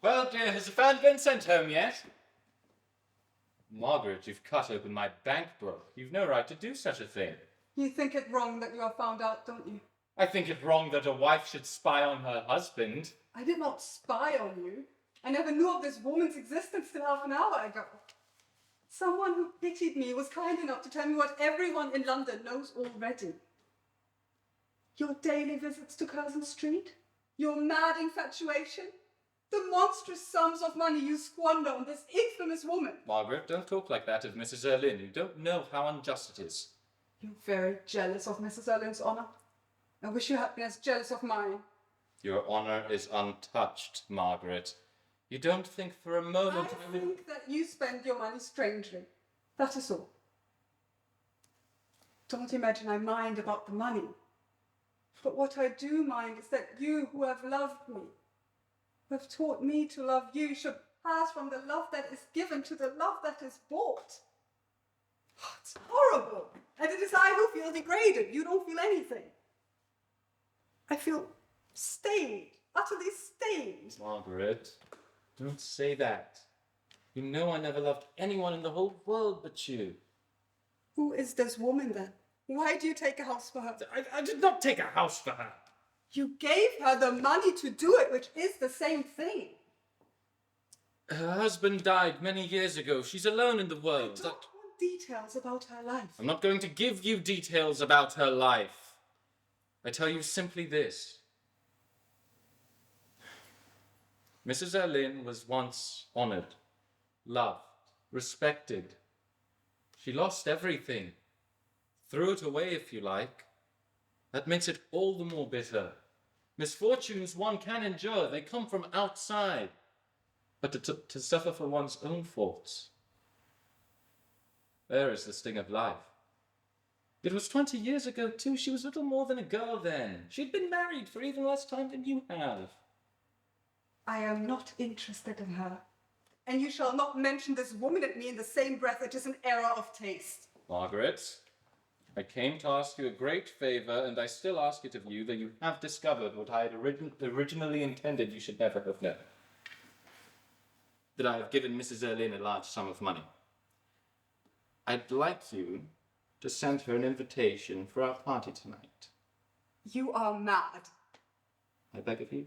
Well, dear, has the fan been sent home yet? Margaret, you've cut open my bank book. You've no right to do such a thing. You think it wrong that you are found out, don't you? I think it wrong that a wife should spy on her husband. I did not spy on you. I never knew of this woman's existence till half an hour ago. Someone who pitied me was kind enough to tell me what everyone in London knows already. Your daily visits to Curzon Street, your mad infatuation, the monstrous sums of money you squander on this infamous woman. Margaret, don't talk like that of Mrs. Erlynne. You don't know how unjust it is. You're very jealous of Mrs. Erlynne's honour. I wish you had been as jealous of mine. Your honour is untouched, Margaret. You don't think for a moment... I think that you spend your money strangely. That is all. Don't imagine I mind about the money. But what I do mind is that you, who have loved me, who have taught me to love you, should pass from the love that is given to the love that is bought. Oh, it's horrible. And it is I who feel degraded. You don't feel anything. I feel stained, utterly stained. Margaret, don't say that. You know I never loved anyone in the whole world but you. Who is this woman then? Why do you take a house for her? I did not take a house for her. You gave her the money to do it, which is the same thing. Her husband died many years ago. She's alone in the world. I don't want details about her life. I'm not going to give you details about her life. I tell you simply this. Mrs. Erlynne was once honoured, loved, respected. She lost everything. Threw it away, if you like. That makes it all the more bitter. Misfortunes one can endure. They come from outside. But to suffer for one's own faults, there is the sting of life. It was 20 years ago, too. She was little more than a girl then. She'd been married for even less time than you have. I am not interested in her. And you shall not mention this woman and me in the same breath. It is an error of taste. Margaret, I came to ask you a great favour, and I still ask it of you, that you have discovered what I had originally intended you should never have known. That I have given Mrs. Erlynne a large sum of money. I'd like you to send her an invitation for our party tonight. You are mad. I beg of you.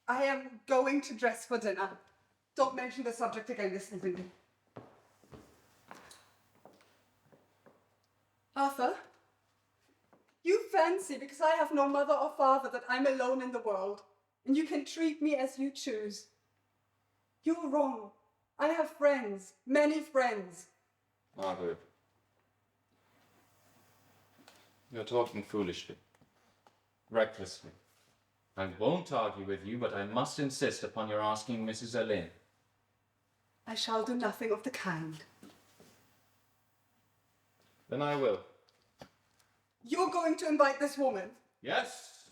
I am going to dress for dinner. Don't mention the subject again this evening. Arthur, you fancy because I have no mother or father that I'm alone in the world, and you can treat me as you choose. You're wrong. I have friends, many friends. Margaret, you're talking foolishly, recklessly. I won't argue with you, but I must insist upon your asking Mrs. Erlynne. I shall do nothing of the kind. Then I will. You're going to invite this woman? Yes,